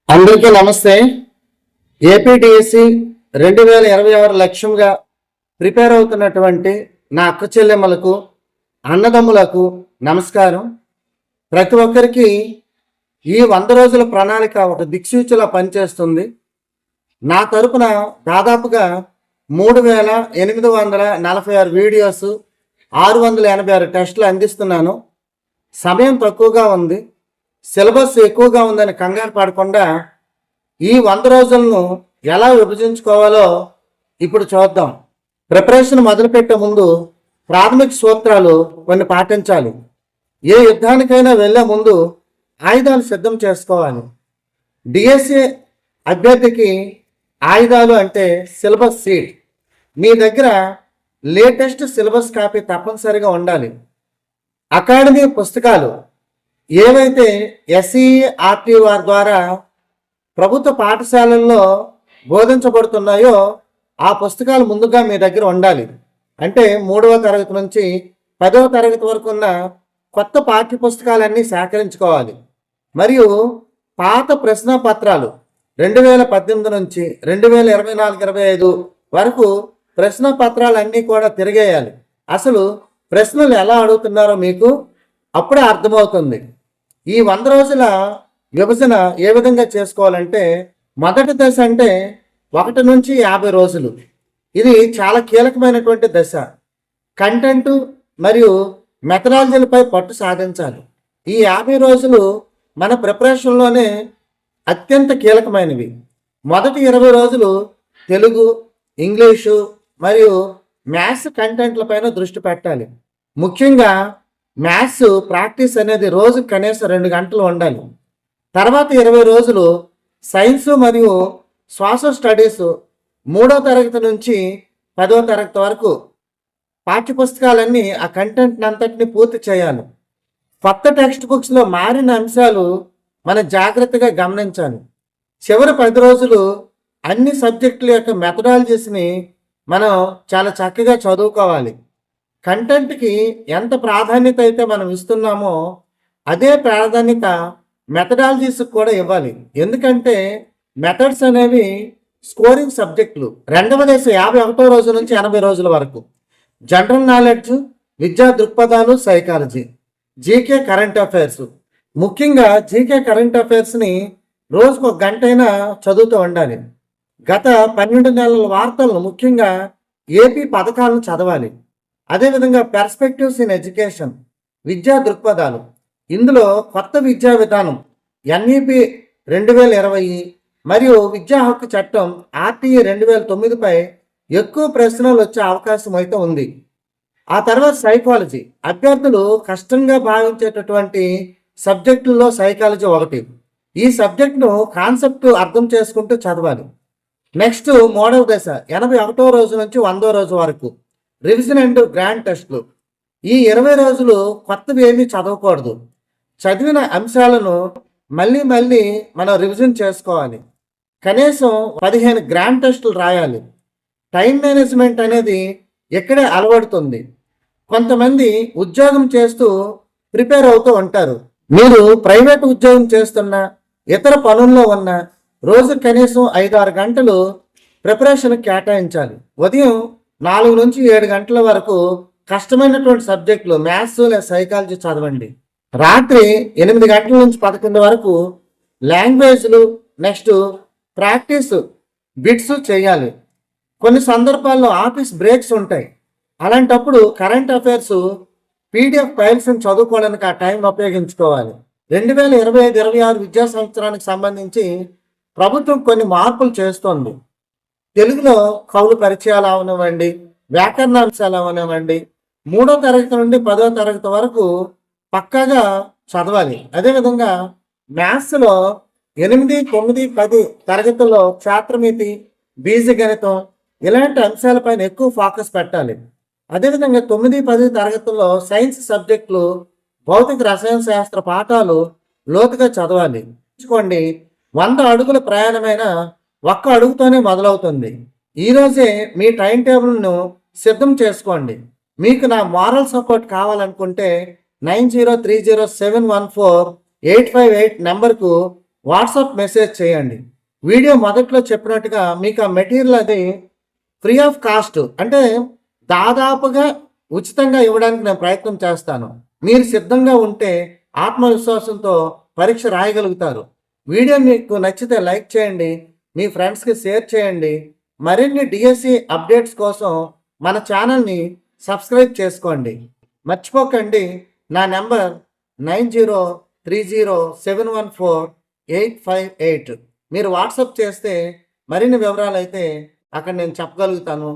అందరికీ నమస్తే. ఏపీటీఎస్సీ 2026 లక్ష్యంగా ప్రిపేర్ అవుతున్నటువంటి నా అక్క చెల్లెమ్మలకు, అన్నదమ్ములకు నమస్కారం. ప్రతి ఒక్కరికి ఈ 100 రోజుల ప్రణాళిక ఒక దిక్సూచిలా పనిచేస్తుంది. నా తరపున దాదాపుగా 3846 వీడియోస్, 686 టెస్టులు అందిస్తున్నాను. సమయం తక్కువగా ఉంది, సిలబస్ ఎక్కువగా ఉందని కంగారు పడకుండా ఈ 100 రోజులను ఎలా విభజించుకోవాలో ఇప్పుడు చూద్దాం. ప్రిపరేషన్ మొదలుపెట్టే ముందు ప్రాథమిక సూత్రాలు కొన్ని పాటించాలి. ఏ యుద్ధానికైనా వెళ్ళే ముందు ఆయుధాలు సిద్ధం చేసుకోవాలి. డిఎస్ఏ అభ్యర్థికి ఆయుధాలు అంటే సిలబస్ షీట్. మీ దగ్గర లేటెస్ట్ సిలబస్ కాపీ తప్పనిసరిగా ఉండాలి. అకాడమీ పుస్తకాలు ఏవైతే SCERT ద్వారా ప్రభుత్వ పాఠశాలల్లో బోధించబడుతున్నాయో ఆ పుస్తకాలు ముందుగా మీ దగ్గర ఉండాలి. అంటే 3వ తరగతి నుంచి 10వ తరగతి వరకు ఉన్న కొత్త పాఠ్య పుస్తకాలన్నీ సేకరించుకోవాలి. మరియు పాత ప్రశ్న పత్రాలు 2018 నుంచి 2024-25 వరకు ప్రశ్న పత్రాలన్నీ కూడా తిరిగేయాలి. అసలు ప్రశ్నలు ఎలా అడుగుతున్నారో మీకు అప్పుడే అర్థమవుతుంది. ఈ 100 రోజుల విభజన ఏ విధంగా చేసుకోవాలంటే, మొదటి దశ అంటే 1 నుంచి 50 రోజులు. ఇది చాలా కీలకమైనటువంటి దశ. కంటెంట్ మరియు మెథడాలజీలపై పట్టు సాధించాలి. ఈ 50 రోజులు మన ప్రిపరేషన్లోనే అత్యంత కీలకమైనవి. మొదటి 20 రోజులు తెలుగు, ఇంగ్లీషు మరియు మ్యాథ్స్ కంటెంట్లపైన దృష్టి పెట్టాలి. ముఖ్యంగా మ్యాథ్స్ ప్రాక్టీస్ అనేది రోజు కనీసం 2 గంటలు ఉండాలి. తర్వాత 20 రోజులు సైన్స్ మరియు సోషల్ స్టడీస్ 3వ తరగతి నుంచి 10వ తరగతి వరకు పాఠ్యపుస్తకాలన్నీ ఆ కంటెంట్ అంతటిని పూర్తి చేయాలి. కొత్త టెక్స్ట్ బుక్స్లో మారిన అంశాలు మనం జాగ్రత్తగా గమనించాలి. చివరి 10 రోజులు అన్ని సబ్జెక్టుల యొక్క మెథడాలజీస్ని మనం చాలా చక్కగా చదువుకోవాలి. కంటెంట్కి ఎంత ప్రాధాన్యత అయితే మనం ఇస్తున్నామో అదే ప్రాధాన్యత మెథడాలజీస్కి కూడా ఇవ్వాలి. ఎందుకంటే మెథడ్స్ అనేవి స్కోరింగ్ సబ్జెక్టులు. 2వ దశ 51వ రోజు నుంచి 80 రోజుల వరకు జనరల్ నాలెడ్జ్, విద్యా దృక్పథాలు, సైకాలజీ, జీకే, కరెంట్ అఫైర్స్. ముఖ్యంగా జీకే కరెంట్ అఫైర్స్ని రోజుకు 1 గంట అయినా చదువుతూ ఉండాలి. గత 12 నెలల వార్తలను, ముఖ్యంగా ఏపీ పథకాలను చదవాలి. అదేవిధంగా పర్స్పెక్టివ్స్ ఇన్ ఎడ్యుకేషన్, విద్యా దృక్పథాలు. ఇందులో కొత్త విద్యా విధానం NEP 2020 మరియు విద్యా హక్కు చట్టం RTE 2009పై ఎక్కువ ప్రశ్నలు వచ్చే అవకాశం అయితే ఉంది. ఆ తర్వాత సైకాలజీ. అభ్యర్థులు కష్టంగా భావించేటటువంటి సబ్జెక్టుల్లో సైకాలజీ ఒకటి. ఈ సబ్జెక్టును కాన్సెప్ట్ అర్థం చేసుకుంటూ చదవాలి. నెక్స్ట్ 3వ దశ 81వ రోజు నుంచి 100వ రోజు వరకు రివిజన్ అండ్ గ్రాండ్ టెస్టులు. ఈ 20 రోజులు కొత్తవి ఏమీ చదవకూడదు. చదివిన అంశాలను మళ్ళీ మనం రివిజన్ చేసుకోవాలి. కనీసం 15 గ్రాండ్ టెస్టులు రాయాలి. టైం మేనేజ్మెంట్ అనేది ఇక్కడే అలవడుతుంది. కొంతమంది ఉద్యోగం చేస్తూ ప్రిపేర్ అవుతూ ఉంటారు. మీరు ప్రైవేట్ ఉద్యోగం చేస్తున్నా, ఇతర పనుల్లో ఉన్న రోజు కనీసం 5-6 గంటలు ప్రిపరేషన్ కేటాయించాలి. ఉదయం 4 నుంచి 7 గంటల వరకు కష్టమైనటువంటి సబ్జెక్టులు మ్యాథ్స్ లేదా సైకాలజీ చదవండి. రాత్రి 8 గంటల నుంచి 11 వరకు లాంగ్వేజ్లు, నెక్స్ట్ ప్రాక్టీస్ బిట్స్ చేయాలి. కొన్ని సందర్భాల్లో ఆఫీస్ బ్రేక్స్ ఉంటాయి. అలాంటప్పుడు కరెంట్ అఫైర్స్ PDF ఫైల్స్ని చదువుకోవడానికి ఆ టైం ఉపయోగించుకోవాలి. 2025-26 విద్యా సంవత్సరానికి సంబంధించి ప్రభుత్వం కొన్ని మార్పులు చేస్తోంది. తెలుగులో కవులు పరిచయాలు అవనివ్వండి, వ్యాకరణాంశాలు అవనివ్వండి, 3వ తరగతి నుండి 10వ తరగతి వరకు పక్కాగా చదవాలి. అదేవిధంగా మ్యాథ్స్లో 8, 9, 10 తరగతుల్లో క్షేత్రమితి, బీజగణితం ఇలాంటి అంశాలపైన ఎక్కువ ఫోకస్ పెట్టాలి. అదేవిధంగా 9, 10 తరగతుల్లో సైన్స్ సబ్జెక్టులు, భౌతిక రసాయన శాస్త్ర పాఠాలు లోతుగా చదవాలి. 100 అడుగుల ప్రయాణమైన 1 అడుగుతోనే మొదలవుతుంది. ఈరోజే మీ టైం టేబుల్ను సిద్ధం చేసుకోండి. మీకు నా మారల్ సపోర్ట్ కావాలనుకుంటే 9030714858 నెంబర్కు వాట్సాప్ మెసేజ్ చేయండి. వీడియో మొదట్లో చెప్పినట్టుగా మీకు ఆ మెటీరియల్ అది ఫ్రీ ఆఫ్ కాస్ట్, అంటే దాదాపుగా ఉచితంగా ఇవ్వడానికి నేను ప్రయత్నం చేస్తాను. మీరు సిద్ధంగా ఉంటే ఆత్మవిశ్వాసంతో పరీక్ష రాయగలుగుతారు. వీడియో మీకు నచ్చితే లైక్ చేయండి, మీ ఫ్రెండ్స్కి షేర్ చేయండి. మరిన్ని డిఎస్సి అప్డేట్స్ కోసం మన ఛానల్ని సబ్స్క్రైబ్ చేసుకోండి. మర్చిపోకండి, నా నెంబర్ 9030714858. మీరు వాట్సాప్ చేస్తే మరిన్ని వివరాలు అయితే అక్కడ నేను చెప్పగలుగుతాను.